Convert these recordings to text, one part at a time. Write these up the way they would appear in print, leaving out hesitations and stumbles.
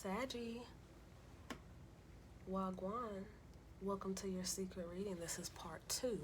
Saggy, Wagwan, welcome to your secret reading. This is part 2.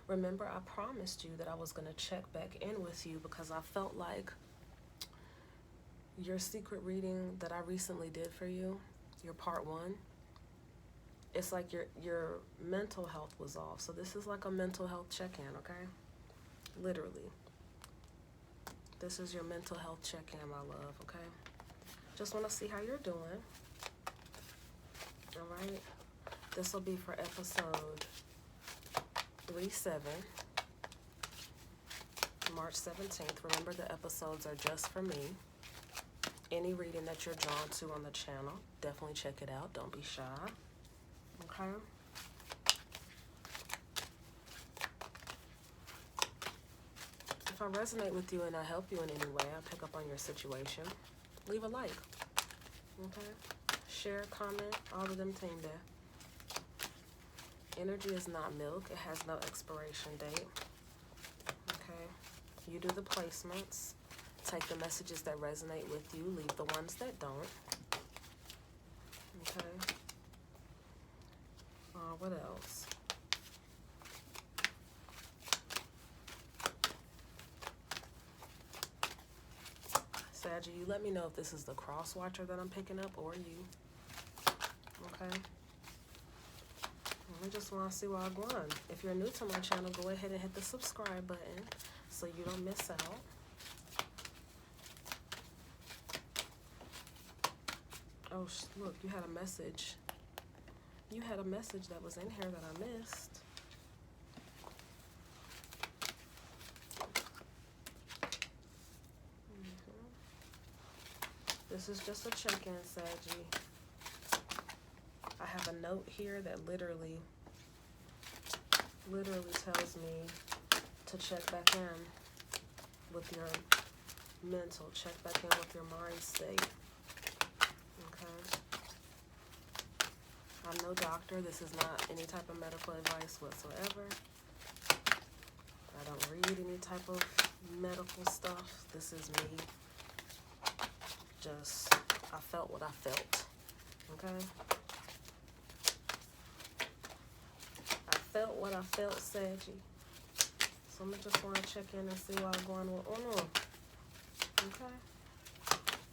Remember, I promised you that I was going to check back in with you because I felt like your secret reading that I recently did for you, your part 1, it's like your mental health was off. So this is like a mental health check-in, okay? Literally. This is your mental health check-in, my love, okay? Just want to see how you're doing. All right? This will be for episode 37, March 17th. Remember, the episodes are just for me. Any reading that you're drawn to on the channel, definitely check it out. Don't be shy. Okay? If I resonate with you and I help you in any way, I pick up on your situation, leave a like. Okay? Share, comment, all of them things there. Energy is not milk. It has no expiration date. Okay? You do the placements. Take the messages that resonate with you. Leave the ones that don't. Okay? What else? Saggy, you let me know if this is the cross watcher that I'm picking up or you. Okay? I just want to see where I'm going. If you're new to my channel, go ahead and hit the subscribe button so you don't miss out. Oh, look, you had a message. You had a message that was in here that I missed. This is just a check-in, Saggy. I have a note here that literally tells me to check back in with your mental, check back in with your mind state. Okay? I'm no doctor. This is not any type of medical advice whatsoever. I don't read any type of medical stuff. This is me. Just, I felt what I felt. Okay? I felt what I felt, Saggy. So I just want to check in and see what's going on. Okay?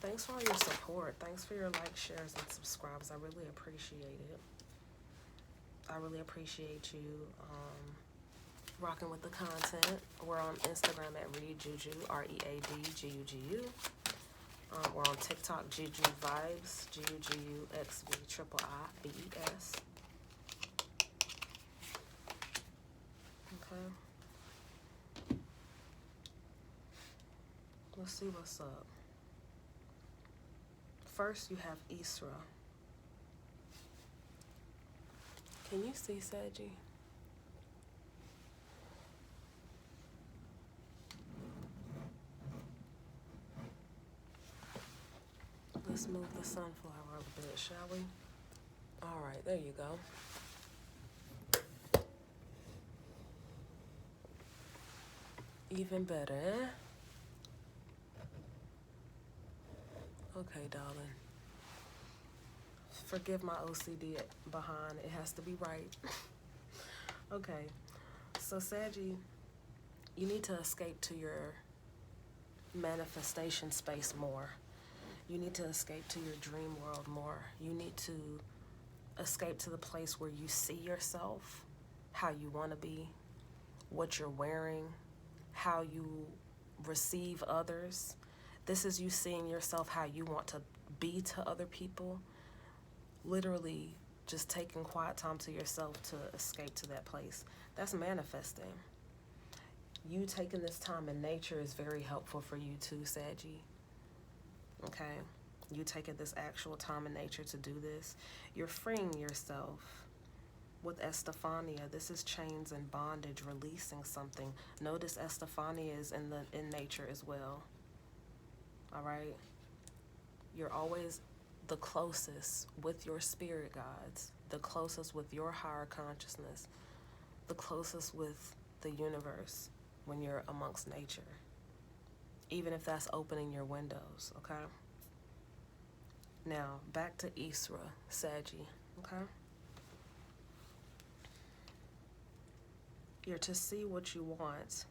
Thanks for all your support. Thanks for your likes, shares, and subscribes. I really appreciate it. I really appreciate you rocking with the content. We're on Instagram at ReadJuju, ReadGugu. We're on TikTok, Juju Vibes, GUGUXVIIIBES. Okay. Let's see what's up. First, you have Isra. Can you see, Saggy? Let's move the sunflower a bit, shall we? All right, there you go. Even better, eh? Okay, darling. Forgive my OCD behind. It has to be right. Okay. So, Saggy, you need to escape to your manifestation space more. You need to escape to your dream world more. You need to escape to the place where you see yourself, how you want to be, what you're wearing, how you receive others. This is you seeing yourself how you want to be to other people. Literally just taking quiet time to yourself to escape to that place. That's manifesting. You taking this time in nature is very helpful for you too, Saggy. Okay? You taking this actual time in nature to do this. You're freeing yourself. With Estefania, this is chains and bondage, releasing something. Notice Estefania is in nature as well. All right? You're always the closest with your spirit guides, the closest with your higher consciousness, the closest with the universe when you're amongst nature. Even if that's opening your windows, okay? Now, back to Isra, Saggy, okay? You're to see what you want.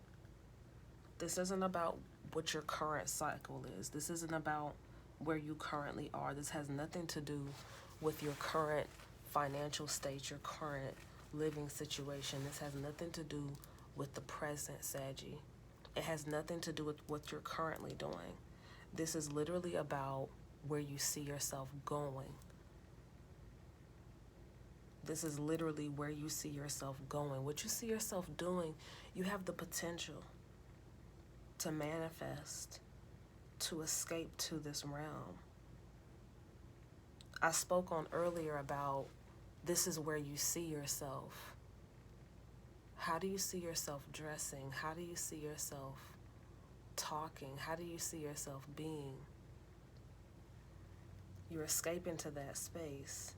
This isn't about what your current cycle is. This isn't about where you currently are. This has nothing to do with your current financial state, your current living situation. This has nothing to do with the present, Saggy. It has nothing to do with what you're currently doing. This is literally about where you see yourself going. This is literally where you see yourself going. What you see yourself doing, you have the potential to manifest, to escape to this realm. I spoke on earlier about this is where you see yourself. How do you see yourself dressing? How do you see yourself talking? How do you see yourself being? You're escaping to that space.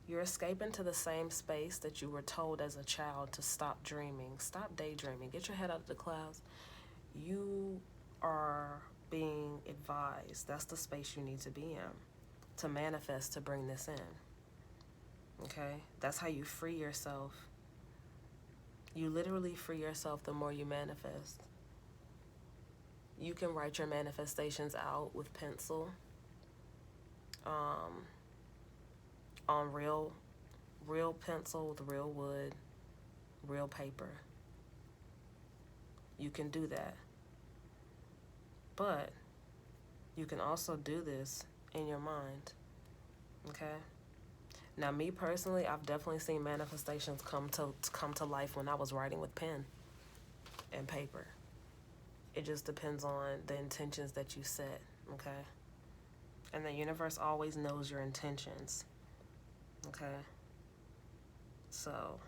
You're escaping to the same space that you were told as a child to stop dreaming, stop daydreaming, get your head out of the clouds. You are being advised that's the space you need to be in to manifest, to bring this in. Okay? That's how you free yourself. You literally free yourself the more you manifest. You can write your manifestations out with pencil, on real pencil with real wood, real paper. You can do that. But you can also do this in your mind. Okay? Now, me personally, I've definitely seen manifestations come to life when I was writing with pen and paper. It just depends on the intentions that you set, okay? And the universe always knows your intentions, okay? So,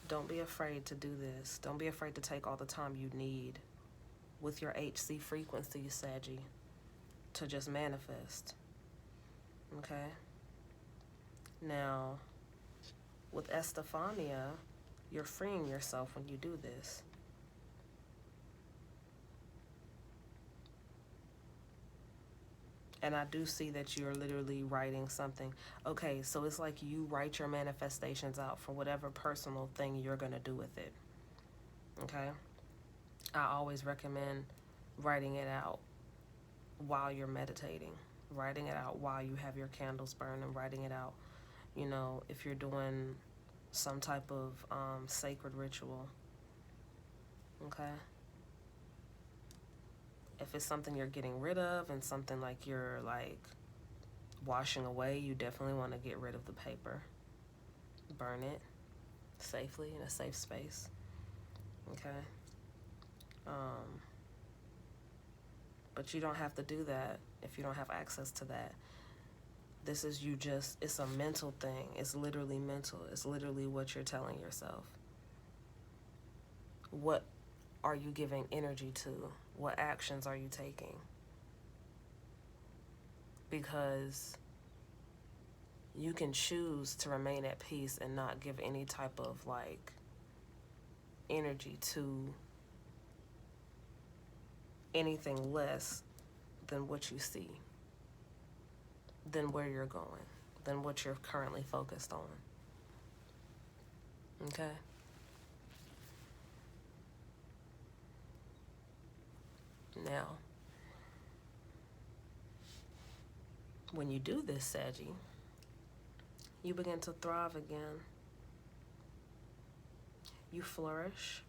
don't be afraid to do this. Don't be afraid to take all the time you need with your HC frequency, Saggy, to just manifest, okay? Now, with Estefania, you're freeing yourself when you do this. And I do see that you're literally writing something. Okay, so it's like you write your manifestations out for whatever personal thing you're going to do with it. Okay? I always recommend writing it out while you're meditating. Writing it out while you have your candles burning. Writing it out, you know, if you're doing some type of sacred ritual. Okay? If it's something you're getting rid of and something like you're like washing away, you definitely want to get rid of the paper. Burn it safely in a safe space. Okay? But you don't have to do that if you don't have access to that. This is it's a mental thing. It's literally mental. It's literally what you're telling yourself. What are you giving energy to? What actions are you taking? Because you can choose to remain at peace and not give any type of like energy to anything less than what you see, than where you're going, than what you're currently focused on. Okay? Now, when you do this, Saggy, you begin to thrive again. You flourish.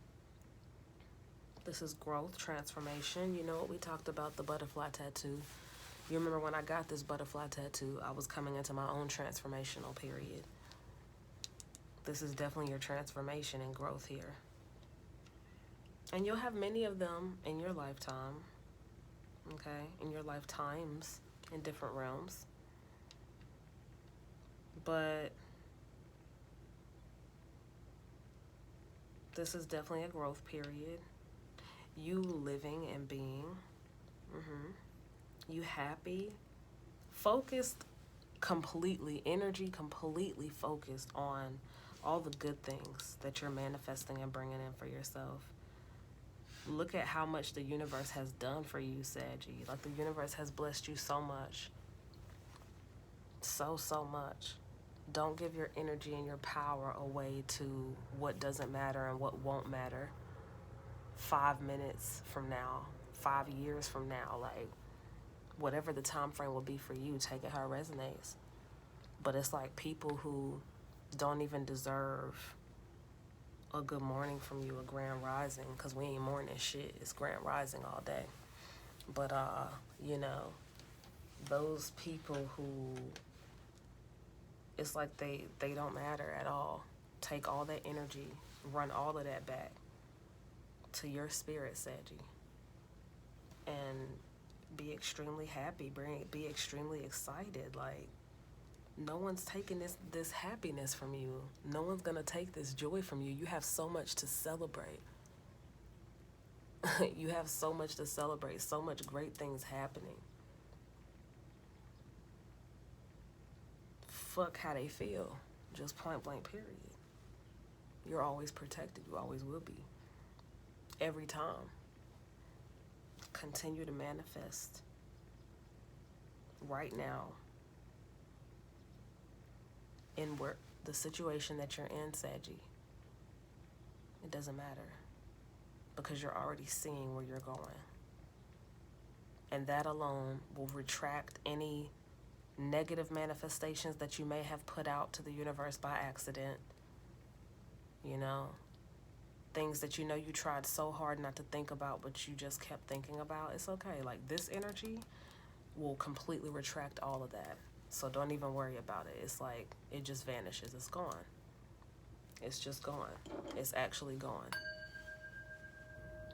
This is growth, transformation. You know what we talked about, the butterfly tattoo. You remember when I got this butterfly tattoo, I was coming into my own transformational period. This is definitely your transformation and growth here. And you'll have many of them in your lifetime, okay? In your lifetimes, in different realms. But this is definitely a growth period. You living and being. You happy. Focused completely, energy completely focused on all the good things that you're manifesting and bringing in for yourself. Look at how much the universe has done for you, Saggy. Like, the universe has blessed you so much. So much. Don't give your energy and your power away to what doesn't matter and what won't matter 5 minutes from now, 5 years from now. Like, whatever the time frame will be for you, take it how it resonates. But it's like people who don't even deserve a good morning from you, a grand rising, because we ain't morning shit. It's grand rising all day. But, you know, those people who, it's like they don't matter at all. Take all that energy, run all of that back to your spirit, Saggy, and be extremely happy, be extremely excited. Like, no one's taking this happiness from you. No one's gonna take this joy from you. You have so much to celebrate. You have so much to celebrate, so much great things happening. Fuck how they feel. Just point blank, period. You're always protected. You always will be. Every time. Continue to manifest. Right now. In work, the situation that you're in, Saggy, it doesn't matter, because you're already seeing where you're going. And that alone will retract any negative manifestations that you may have put out to the universe by accident. You know, things that you know you tried so hard not to think about, but you just kept thinking about. It's okay. Like, this energy will completely retract all of that. So don't even worry about it. It's like, it just vanishes. It's gone. It's just gone. It's actually gone.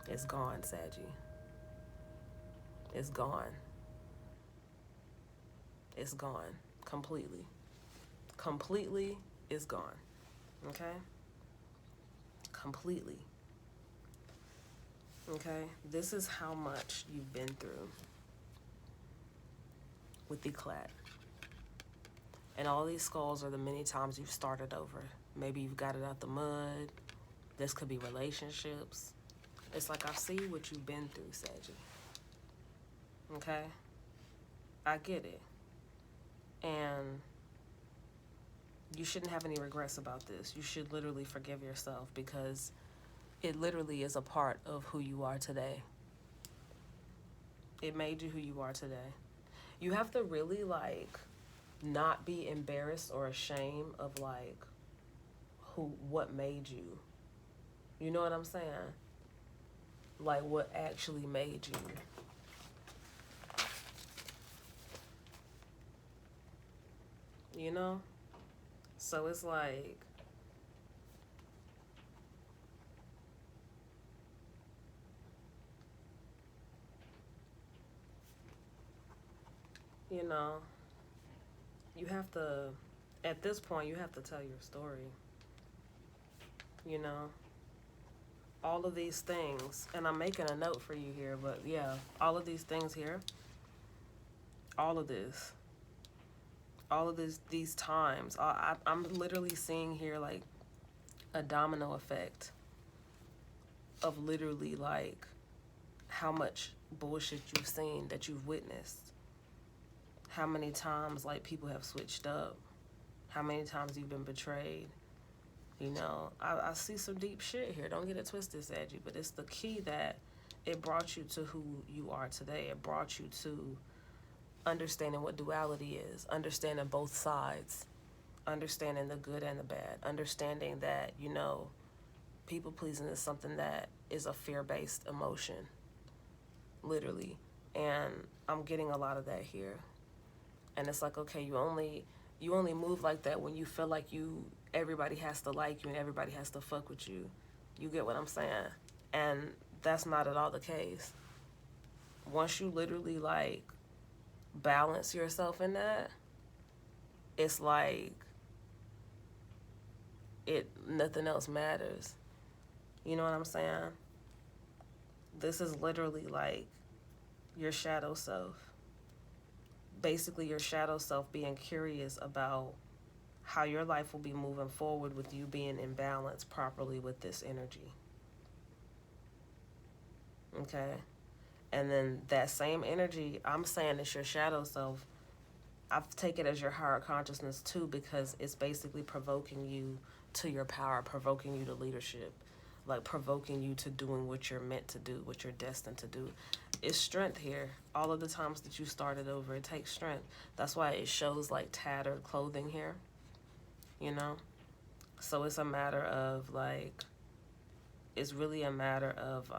It's gone, Saggy. It's gone. It's gone. Completely. Completely is gone. Okay? Completely. Okay? This is how much you've been through with the clat. And all these skulls are the many times you've started over. Maybe you've got it out the mud. This could be relationships. It's like, I see what you've been through, Saggy. Okay? I get it. And you shouldn't have any regrets about this. You should literally forgive yourself, because it literally is a part of who you are today. It made you who you are today. You have to really, like, not be embarrassed or ashamed of, like, what made you. You know what I'm saying? Like, what actually made you. You know? So it's like, you know, you have to, at this point, you have to tell your story. You know? All of these things, and I'm making a note for you here, but yeah, all of these things here, all of this, these times, I'm literally seeing here, like, a domino effect of literally, like, how much bullshit you've seen, that you've witnessed. How many times, like, people have switched up. How many times you've been betrayed. You know, I see some deep shit here. Don't get it twisted, Saggy. But it's the key that it brought you to who you are today. It brought you to understanding what duality is. Understanding both sides. Understanding the good and the bad. Understanding that, you know, people pleasing is something that is a fear-based emotion. Literally. And I'm getting a lot of that here. And it's like, okay, you only move like that when you feel like everybody has to like you and everybody has to fuck with you. You get what I'm saying? And that's not at all the case. Once you literally, like, balance yourself in that, it's like nothing else matters. You know what I'm saying? This is literally like your shadow self. Basically, your shadow self being curious about how your life will be moving forward with you being in balance properly with this energy. Okay? And then that same energy, I'm saying it's your shadow self. I've taken it as your higher consciousness too, because it's basically provoking you to your power, provoking you to leadership, like provoking you to doing what you're meant to do, what you're destined to do. It's strength here. All of the times that you started over, it takes strength. That's why it shows like tattered clothing here, you know? So it's a matter of like, it's really a matter of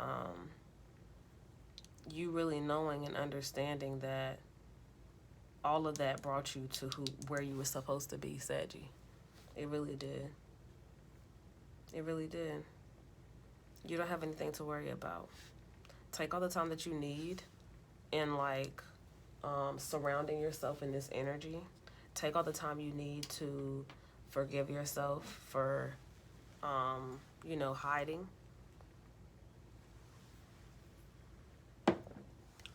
you really knowing and understanding that all of that brought you to where you were supposed to be, Saggy. It really did. It really did. You don't have anything to worry about. Take all the time that you need in like surrounding yourself in this energy. Take all the time you need to forgive yourself for, hiding.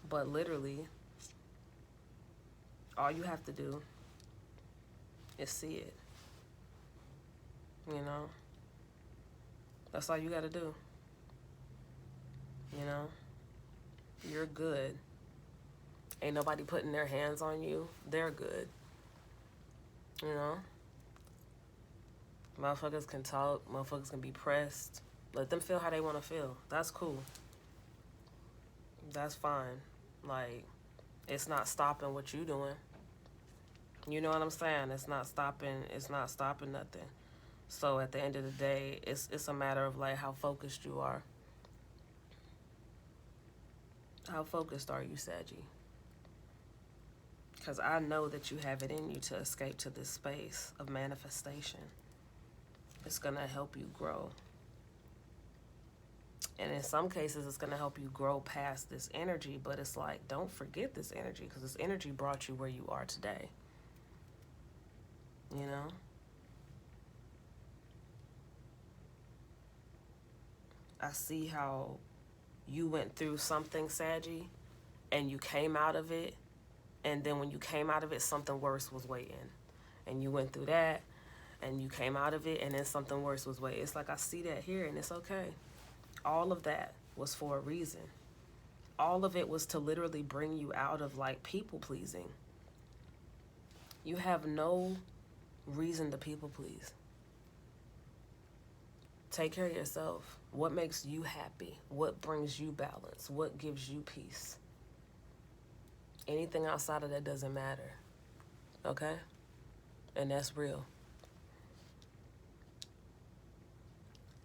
But literally, all you have to do is see it. You know? That's all you got to do. You know? You're good. Ain't nobody putting their hands on you. They're good. You know? Motherfuckers can talk. Motherfuckers can be pressed. Let them feel how they want to feel. That's cool. That's fine. Like, it's not stopping what you doing. You know what I'm saying? It's not stopping nothing. So at the end of the day, it's a matter of like how focused you are. How focused are you, Saggy? Because I know that you have it in you to escape to this space of manifestation. It's going to help you grow. And in some cases, it's going to help you grow past this energy. But it's like, don't forget this energy, because this energy brought you where you are today. You know? I see how you went through something, Saggy, and you came out of it. And then when you came out of it, something worse was waiting. And you went through that, and you came out of it, and then something worse was waiting. It's like, I see that here, and it's okay. All of that was for a reason. All of it was to literally bring you out of, like, people-pleasing. You have no reason to people-please. Take care of yourself. What makes you happy? What brings you balance? What gives you peace? Anything outside of that doesn't matter. Okay? And that's real.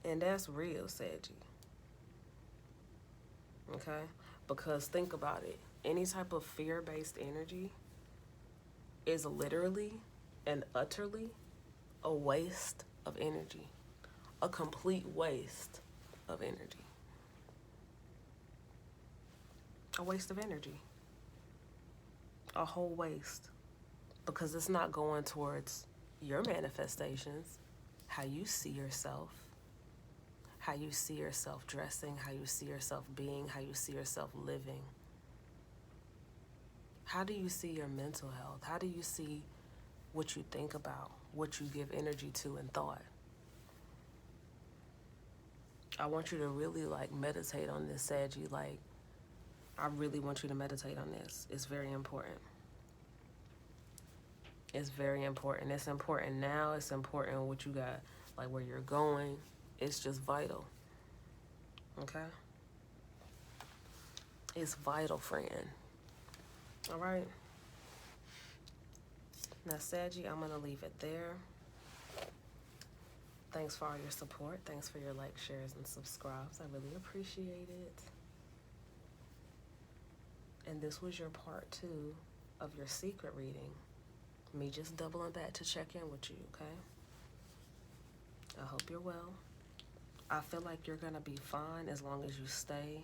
And that's real, Saggy. Okay? Because think about it. Any type of fear-based energy is literally and utterly a waste of energy. A complete waste of energy. A waste of energy. A whole waste. Because it's not going towards your manifestations, how you see yourself, how you see yourself dressing, how you see yourself being, how you see yourself living. How do you see your mental health? How do you see what you think about, what you give energy to and thought? I want you to really like meditate on this, Saggy. Like, I really want you to meditate on this. It's very important. It's very important. It's important now. It's important what you got, like where you're going. It's just vital. Okay? It's vital, friend. All right? Now, Saggy, I'm going to leave it there. Thanks for all your support. Thanks for your likes, shares, and subscribes. I really appreciate it. And this was your part 2 of your secret reading. Me just doubling back to check in with you, okay? I hope you're well. I feel like you're going to be fine as long as you stay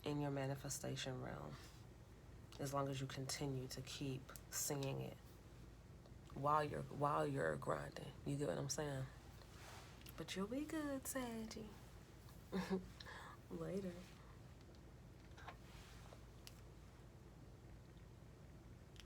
in your manifestation realm. As long as you continue to keep seeing it while you're grinding. You get what I'm saying? But you'll be good, Saggy. Later.